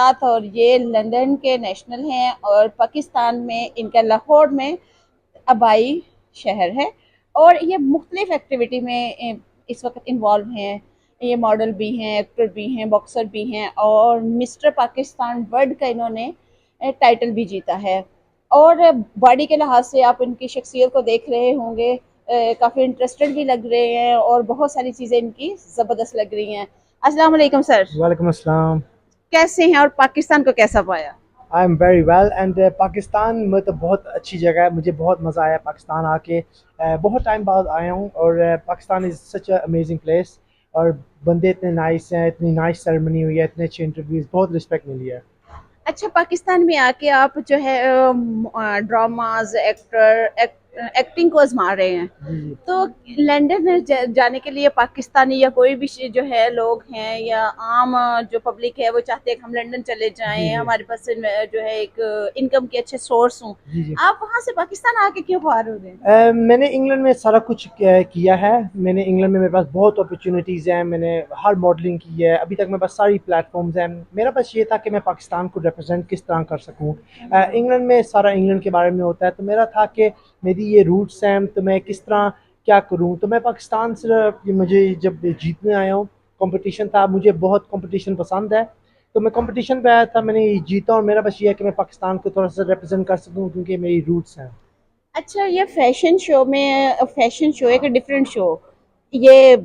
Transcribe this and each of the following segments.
साथ और ये लंदन के नेशनल हैं और पाकिस्तान में इनका लाहौर में आबाई शहर है और ये मुख्तलिफ एक्टिविटी में इस वक्त इन्वॉल्व हैं। ये मॉडल भी हैं, एक्टर भी हैं, बॉक्सर भी हैं और मिस्टर पाकिस्तान वर्ल्ड का इन्होंने टाइटल भी जीता है। और बॉडी के लिहाज से आप इनकी शख्सियत को देख रहे होंगे, काफ़ी इंटरेस्टेड भी लग रहे हैं और बहुत सारी चीज़ें इनकी ज़बरदस्त लग रही हैं। अस्सलाम वालेकुम सर, वालेकुम अस्सलाम। कैसे हैं और पाकिस्तान को कैसा पाया? I am very well and Pakistan में तो बहुत अच्छी जगह है। मुझे बहुत मज़ा आया पाकिस्तान आके। बहुत टाइम बाद आया हूँ और Pakistan is such a amazing place. और बंदे इतने नाइस हैं, इतनी नाइस सेरेमनी हुई है, इतने अच्छे इंटरव्यूज़, बहुत रिस्पेक्ट मिली है। अच्छा, पाकिस्तान में आके आप जो है ड्रामाज एक्टिंग को आजमा रहे हैं, जी जी। तो लंदन में जाने के लिए पाकिस्तानी या कोई भी जो है लोग हैं या आम जो पब्लिक है वो चाहते हैं कि हम लंदन चले जी जाएं, जी। हमारे पास जो है एक इनकम के अच्छे सोर्स हों। जी जी। आप वहां से पाकिस्तान आके क्यों बाहर हो गए? मैंने इंग्लैंड में सारा कुछ किया है। मैंने इंग्लैंड में, मेरे पास बहुत अपॉर्चुनिटीज़ हैं। मैंने हर मॉडलिंग की है, अभी तक मेरे पास सारी प्लेटफॉर्म्स हैं। मेरा बस ये था कि मैं पाकिस्तान को रिप्रेजेंट किस तरह कर सकूं। इंग्लैंड में सारा इंग्लैंड के बारे में होता है, तो मेरा था कि मेरी ये रूट्स हैं, तो मैं किस तरह क्या करूं। तो मैं पाकिस्तान से मुझे जब जीतने आया हूँ, कंपटीशन था, मुझे बहुत कंपटीशन पसंद है, तो मैं कंपटीशन पे आया था, मैंने ये जीता और मेरा बस ये है कि मैं पाकिस्तान को थोड़ा सा रिप्रेजेंट कर सकूं क्योंकि मेरी रूट्स हैं। अच्छा, ये फैशन शो एक डिफरेंट शो, ये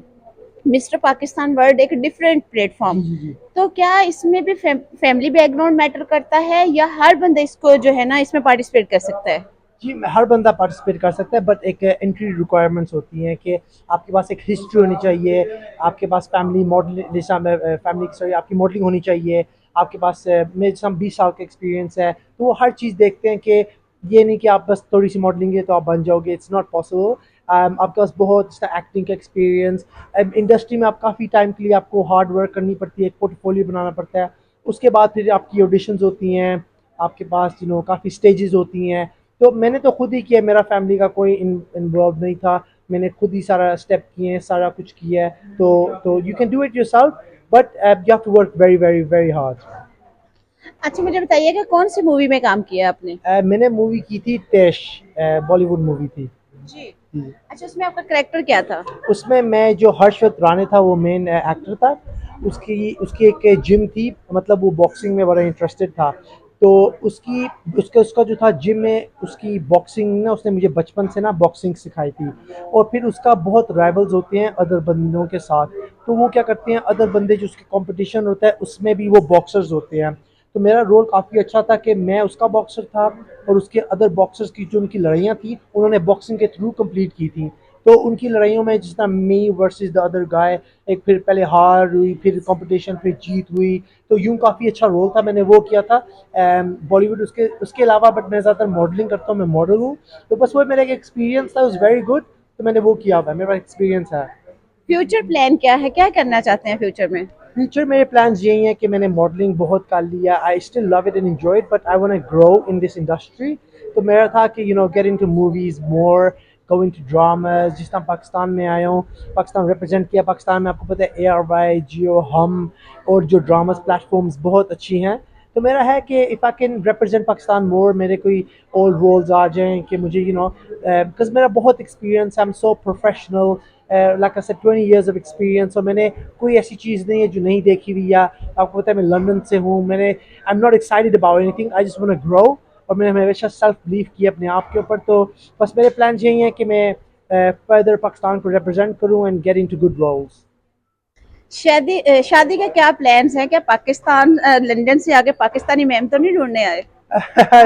मिस्टर पाकिस्तान वर्ल्ड एक डिफरेंट जी प्लेटफॉर्म, जी जी। तो क्या इसमें भी फैमिली बैकग्राउंड मैटर करता है या हर बंदा इसको जो है ना इसमें पार्टिसिपेट कर सकता है? जी, हर बंदा पार्टिसिपेट कर सकता है, बट एक एंट्री रिक्वायरमेंट्स होती हैं कि आपके पास एक हिस्ट्री होनी चाहिए, आपके पास फैमिली मॉडल जैसा फैमिली सॉरी आपकी मॉडलिंग होनी चाहिए, आपके पास मेरे जैसा 20 साल का एक्सपीरियंस है। तो वो हर चीज़ देखते हैं कि ये नहीं कि आप बस थोड़ी सी मॉडलिंग है तो आप बन जाओगे, इट्स नॉट पॉसिबल। आपके पास बहुत एक्टिंग का एक्सपीरियंस, इंडस्ट्री में आप काफ़ी टाइम के लिए आपको हार्ड वर्क करनी पड़ती है, एक पोर्टफोलियो बनाना पड़ता है। उसके बाद फिर आपकी ऑडिशंस होती हैं, आपके पास काफ़ी स्टेजेस होती हैं। तो मैंने तो खुद ही किया, मेरा फैमिली का कोई इन्वॉल्व नहीं था। मैंने खुद ही सारा स्टेप किए हैं, सारा कुछ किया है। तो you can do it yourself, but you have to work very very very hard. अच्छा, मुझे बताइए कि कौन सी मूवी में काम किया आपने? मैंने मूवी की थी टेश, बॉलीवुड मूवी थी। जी। जी। अच्छा, उसमें आपका करेक्टर क्या था? उसमें मैं जो हर्षवत राणे था वो मेन एक्टर था। उसकी उसकी एक जिम थी, मतलब वो बॉक्सिंग में बड़ा इंटरेस्टेड था। तो उसकी उसका उसका जो था जिम में, उसकी बॉक्सिंग ना, उसने मुझे बचपन से ना बॉक्सिंग सिखाई थी। और फिर उसका बहुत राइवल्स होते हैं अदर बंदों के साथ। तो वो क्या करते हैं, अदर बंदे जो उसके कंपटीशन होता है उसमें भी वो बॉक्सर्स होते हैं। तो मेरा रोल काफ़ी अच्छा था कि मैं उसका बॉक्सर था और उसके अदर बॉक्सर्स की जो उनकी लड़ाइयाँ थी उन्होंने बॉक्सिंग के थ्रू कंप्लीट की थी। तो उनकी लड़ाइयों में जिस तरह मी वर्सेस द अदर गाय, एक फिर पहले हार हुई, फिर कंपटीशन, फिर जीत हुई। तो यूं काफ़ी अच्छा रोल था, मैंने वो किया था। बॉलीवुड उसके उसके अलावा, बट मैं ज़्यादातर मॉडलिंग करता हूँ, मैं मॉडल हूँ। तो बस वो मेरा एक एक्सपीरियंस था, वाज वेरी गुड। तो मैंने वो किया हुआ है, मेरा एक्सपीरियंस है। फ्यूचर प्लान क्या है, क्या करना चाहते हैं फ्यूचर में? फ्यूचर मेरे प्लान्स यही हैं कि मैंने मॉडलिंग बहुत कर लिया, I still love it and enjoy it, but I want to grow in this industry. तो मेरा था कि get into movies more, go into dramas. जिस तरह पाकिस्तान में आया हूँ, पाकिस्तान रिप्रेजेंट किया। पाकिस्तान में आपको पता है ARY, जियो, हम और जो ड्रामास प्लेटफॉर्म्स बहुत अच्छी हैं। तो मेरा है कि if I can represent Pakistan more, मेरे कोई और रोल्स आ जाएं कि मुझे बिकॉज मेरा बहुत experience, I am so professional, like I said 20 years of experience. और मैंने कोई ऐसी चीज़ नहीं है जो नहीं देखी हुई, या आपको पता है मैं लंदन से हूँ। I am not excited about anything, I just want to grow. और मैंने हमेशा सेल्फ बिलीव किया अपने आप के ऊपर। तो बस मेरे प्लान यही हैं कि मैं फर्दर पाकिस्तान को रिप्रेजेंट करूँ and get into good roles. शादी का क्या प्लान्स हैं? क्या पाकिस्तान लंदन से आके पाकिस्तानी मैम तो नहीं ढूंढने आए?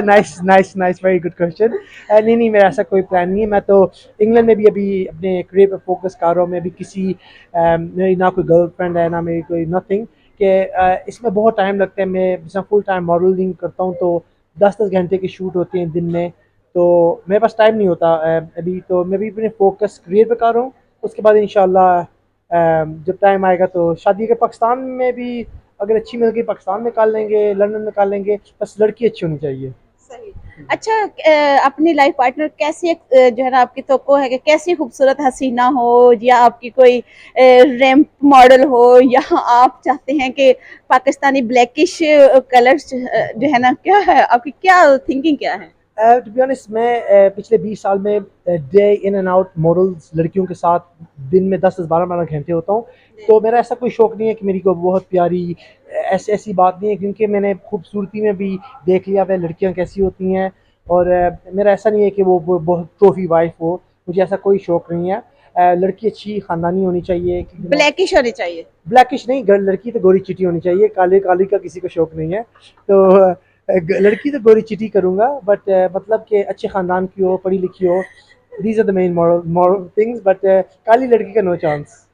Nice nice nice, very good question. नहीं नहीं, मेरा ऐसा कोई प्लान नहीं है। मैं तो इंग्लैंड में भी अभी अपने करियर पे फोकस कर रहा हूँ। मैं अभी किसी मेरी ना कोई गर्लफ्रेंड है, ना मेरी कोई नथिंग। कि इसमें बहुत टाइम लगता है। मैं जैसा फुल टाइम मॉडलिंग करता हूँ, तो 10-10 घंटे की शूट होती हैं दिन में। तो मेरे पास टाइम नहीं होता अभी। तो मैं भी अपने फोकस करियर पे कर रहा हूँ। उसके बाद इंशाल्लाह जब टाइम आएगा तो शादी के, पाकिस्तान में भी अगर अच्छी मिल गई पाकिस्तान में कर लेंगे, लंदन में कर लेंगे, बस लड़की अच्छी होनी चाहिए। सही। अच्छा, अपनी लाइफ पार्टनर कैसी जो है ना आपकी तो है कि कैसी खूबसूरत हसीना हो, या आपकी कोई रैंप मॉडल हो, या आप चाहते हैं कि पाकिस्तानी ब्लैकिश कलर्स जो है ना, क्या है आपकी, क्या थिंकिंग क्या है? टू बी ऑनेस्ट मैं पिछले 20 साल में day in and out models लड़कियों के साथ दिन में 10 से 12 घंटे होता हूँ। तो मेरा ऐसा कोई शौक नहीं है कि मेरी को बहुत प्यारी ऐसी ऐसी बात नहीं है, क्योंकि मैंने खूबसूरती में भी देख लिया वह लड़कियाँ कैसी होती हैं। और मेरा ऐसा नहीं है कि वो बहुत ट्रॉफी वाइफ हो, मुझे ऐसा कोई शौक नहीं है। लड़की अच्छी ख़ानदानी होनी चाहिए, क्योंकि मैं ब्लैकिश होनी चाहिए। ब्लैकिश नहीं, लड़की तो गोरी चिटी होनी चाहिए, काले काली का किसी को शौक नहीं है। तो लड़की तो गोरी चिटी करूंगा, बट मतलब कि अच्छे खानदान की हो, पढ़ी लिखी हो। These are the main moral things, but काली लड़की का नो चांस।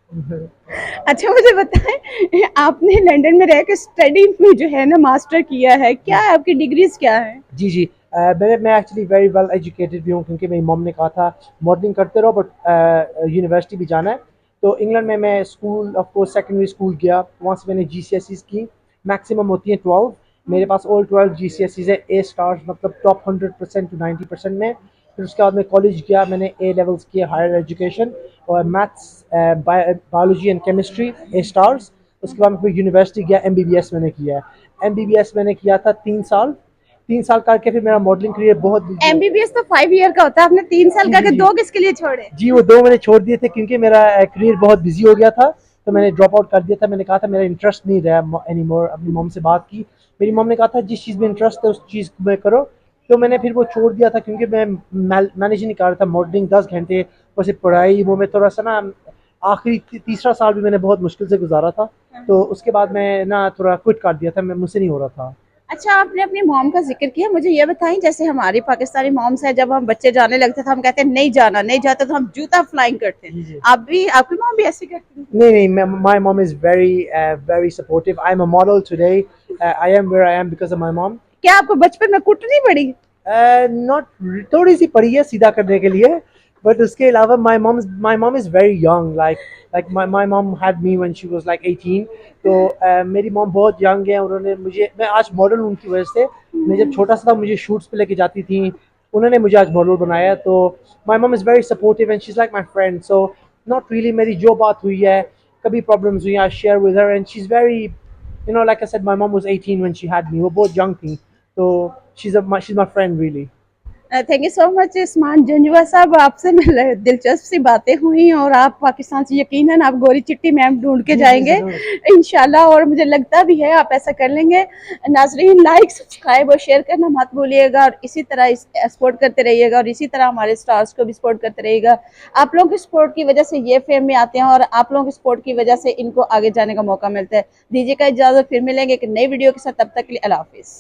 अच्छा, मुझे बताएं, आपने लंदन में रह के स्टडी में जो है ना मास्टर किया है, क्या है आपकी डिग्रीज क्या है? जी जी। मैं एक्चुअली वेरी वेल एजुकेटेड भी हूँ, क्योंकि मेरी मॉम ने कहा था मॉडलिंग करते रहो बट यूनिवर्सिटी भी जाना है। तो इंग्लैंड में मैं school of course secondary school गया, वहाँ से मैंने GCSEs की। मैक्सिमम होती है 12, मेरे पास ऑल 12 GCSEs है, ए स्टार्स मतलब टॉप 100% टू 90% में। फिर उसके बाद मैं कॉलेज गया, मैंने ए लेवल्स किए हायर एजुकेशन, और maths biology and chemistry A stars. उसके बाद मैं फिर यूनिवर्सिटी गया, MBBS मैंने किया है। MBBS मैंने किया था 3 साल। 3 साल करके फिर मेरा मॉडलिंग करियर बहुत एमबीबीएस तो 5 ईयर का होता है, आपने 3 साल जी का जी के जी दो किसके लिए छोड़े? जी, वो 2 मैंने छोड़ दिए थे क्योंकि मेरा करियर बहुत बिजी हो गया था। तो मैंने ड्रॉप आउट कर दिया था, मैंने कहा था मेरा इंटरेस्ट नहीं रहा एनी मोर। अपनी मॉम से बात की, मेरी मॉम ने कहा था जिस चीज़ में इंटरेस्ट है उस चीज़ में करो। तो मैंने फिर वो छोड़ दिया था, क्योंकि मैं मैनेज नहीं कर रहा था मॉडलिंग 10 घंटे, और सिर्फ पढ़ाई वो में थोड़ा सा ना। आखिरी तीसरा साल भी मैंने बहुत मुश्किल से गुजारा था। तो उसके बाद मैं ना थोड़ा क्विट कर दिया था, मैं मुझसे नहीं हो रहा था। अच्छा, आपने अपनी मॉम का जिक्र किया, मुझे ये बताएं, जैसे हमारी पाकिस्तानी मॉम्स है, जब हम बच्चे जाने लगते थे हम कहते हैं नहीं जाना, नहीं जाते तो हम जूता फ्लाइंग करते हैं। जी जी। आप भी, आपकी मॉम भी ऐसे करती है? नहीं नहीं, my mom is very supportive. I'm a model today. I am where I am because of my mom. क्या आपको बचपन में कुटनी पड़ी? नॉट, थोड़ी सी पड़ी है सीधा करने के लिए, बट उसके अलावा my mom is very young, like my mom had me when she was like 18। तो मेरी मॉम बहुत यंग है, उन्होंने मुझे, मैं आज मॉडल हूँ उनकी वजह से। मैं जब छोटा सा था मुझे शूट्स पे लेके जाती थी, उन्होंने मुझे आज मॉडल बनाया। तो my mom is very supportive and she's like my friend, so not really मेरी जो बात हुई है, कभी प्रॉब्लम्स हुई, I share with her and she's very, like I said, my mom was 18 when she had me, वो बहुत young थी। तो she's my friend really। Thank you so much Usman Janjua साहब, आपसे दिलचस्प सी बातें हुई, और आप पाकिस्तान से यकीनन आप गोरी चिट्टी मैम ढूंढ के जी जी जाएंगे जरूर। इंशाल्लाह, और मुझे लगता भी है आप ऐसा कर लेंगे। नाजरीन, लाइक सब्सक्राइब और शेयर करना मत भूलिएगा, और इसी तरह सपोर्ट करते रहिएगा, और इसी तरह हमारे स्टार्स को भी सपोर्ट करते रहिएगा। आप लोगों की सपोर्ट की वजह से ये फेम में आते हैं, और आप लोगों की सपोर्ट की वजह से इनको आगे जाने का मौका मिलता है। दीजिएगा इजाजत, फिर मिलेंगे एक नई वीडियो के साथ, तब तक के लिए अल्लाह हाफिज।